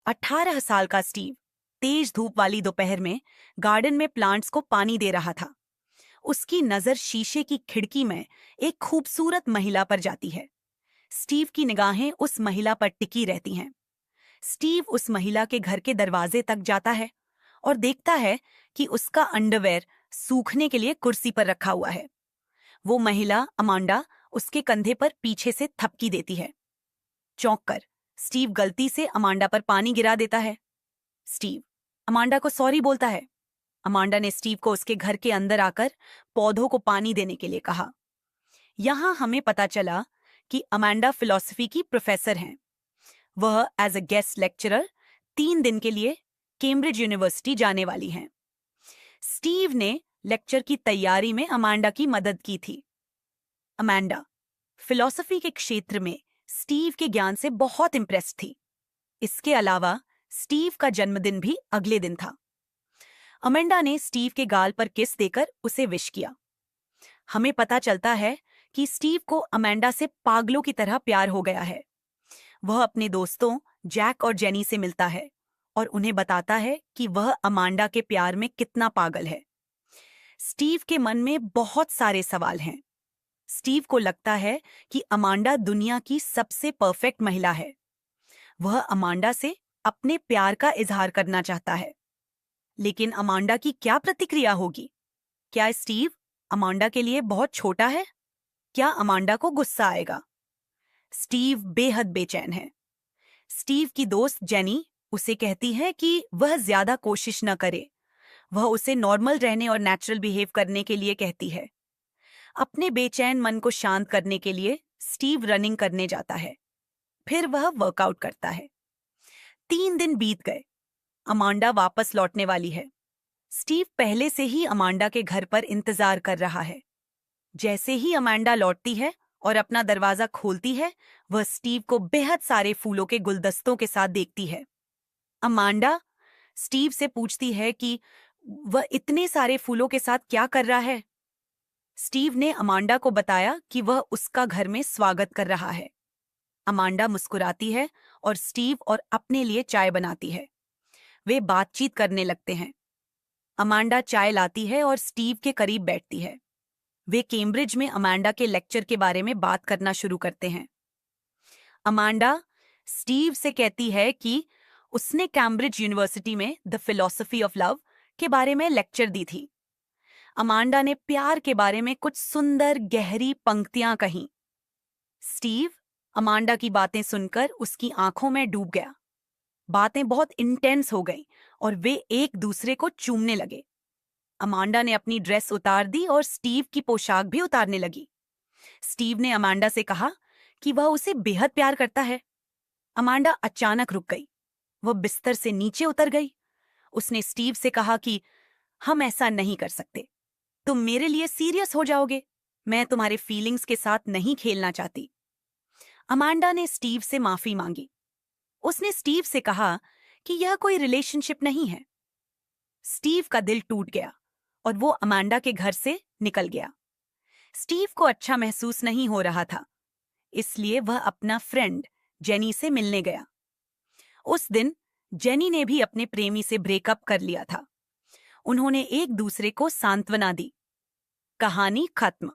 18 साल का स्टीव तेज धूप वाली दोपहर में गार्डन में प्लांट्स को पानी दे रहा था। उसकी नजर शीशे की खिड़की में एक खूबसूरत महिला पर जाती है। स्टीव की निगाहें उस महिला पर टिकी रहती हैं। स्टीव उस महिला के घर के दरवाजे तक जाता है और देखता है कि उसका अंडरवेयर सूखने के लिए कुर्सी पर रखा हुआ है। वो महिला अमांडा उसके कंधे पर पीछे से थपकी देती है। चौंक कर स्टीव गलती से अमांडा पर पानी गिरा देता है। स्टीव अमांडा को सॉरी बोलता है। अमांडा ने स्टीव को उसके घर के अंदर आकर पौधों को पानी देने के लिए कहा। यहां हमें पता चला कि अमांडा फिलॉसफी की प्रोफेसर हैं। वह एज अ गेस्ट लेक्चरर 3 दिन के लिए कैम्ब्रिज यूनिवर्सिटी जाने वाली हैं। स्टीव ने लेक्चर की तैयारी में अमांडा की मदद की थी। अमांडा फिलॉसफी के क्षेत्र में स्टीव के ज्ञान से बहुत इम्प्रेस थी। इसके अलावा स्टीव का जन्मदिन भी अगले दिन था। अमांडा ने स्टीव के गाल पर किस देकर उसे विश किया। हमें पता चलता है कि स्टीव को अमांडा से पागलों की तरह प्यार हो गया है। वह अपने दोस्तों जैक और जेनी से मिलता है और उन्हें बताता है कि वह अमांडा के प्यार में कितना पागल है। स्टीव के मन में बहुत सारे सवाल हैं। स्टीव को लगता है कि अमांडा दुनिया की सबसे परफेक्ट महिला है। वह अमांडा से अपने प्यार का इजहार करना चाहता है। लेकिन अमांडा की क्या प्रतिक्रिया होगी? क्या स्टीव अमांडा के लिए बहुत छोटा है? क्या अमांडा को गुस्सा आएगा? स्टीव बेहद बेचैन है। स्टीव की दोस्त जेनी उसे कहती है कि वह ज्यादा कोशिश न करे। वह उसे नॉर्मल रहने और नेचुरल बिहेव करने के लिए कहती है। अपने बेचैन मन को शांत करने के लिए स्टीव रनिंग करने जाता है। फिर वह वर्कआउट करता है। 3 दिन बीत गए। अमांडा वापस लौटने वाली है। स्टीव पहले से ही अमांडा के घर पर इंतजार कर रहा है। जैसे ही अमांडा लौटती है और अपना दरवाजा खोलती है, वह स्टीव को बेहद सारे फूलों के गुलदस्तों के साथ देखती है। अमांडा स्टीव से पूछती है कि वह इतने सारे फूलों के साथ क्या कर रहा है। स्टीव ने अमांडा को बताया कि वह उसका घर में स्वागत कर रहा है। अमांडा मुस्कुराती है और स्टीव और अपने लिए चाय बनाती है। वे बातचीत करने लगते हैं। अमांडा चाय लाती है और स्टीव के करीब बैठती है। वे कैम्ब्रिज में अमांडा के लेक्चर के बारे में बात करना शुरू करते हैं। अमांडा स्टीव से कहती है कि उसने कैम्ब्रिज यूनिवर्सिटी में द फिलॉसफी ऑफ लव के बारे में लेक्चर दी थी। अमांडा ने प्यार के बारे में कुछ सुंदर गहरी पंक्तियां कहीं। स्टीव अमांडा की बातें सुनकर उसकी आंखों में डूब गया। बातें बहुत इंटेंस हो गईं और वे एक दूसरे को चूमने लगे। अमांडा ने अपनी ड्रेस उतार दी और स्टीव की पोशाक भी उतारने लगी। स्टीव ने अमांडा से कहा कि वह उसे बेहद प्यार करता है। अमांडा अचानक रुक गई। वह बिस्तर से नीचे उतर गई। उसने स्टीव से कहा कि हम ऐसा नहीं कर सकते। तुम मेरे लिए सीरियस हो जाओगे। मैं तुम्हारे फीलिंग्स के साथ नहीं खेलना चाहती। अमांडा ने स्टीव से माफी मांगी। उसने स्टीव से कहा कि यह कोई रिलेशनशिप नहीं है। स्टीव का दिल टूट गया और वो अमांडा के घर से निकल गया। स्टीव को अच्छा महसूस नहीं हो रहा था, इसलिए वह अपना फ्रेंड जेनी से मिलने गया। उस दिन जेनी ने भी अपने प्रेमी से ब्रेकअप कर लिया था। उन्होंने एक दूसरे को सांत्वना दी। कहानी खत्म।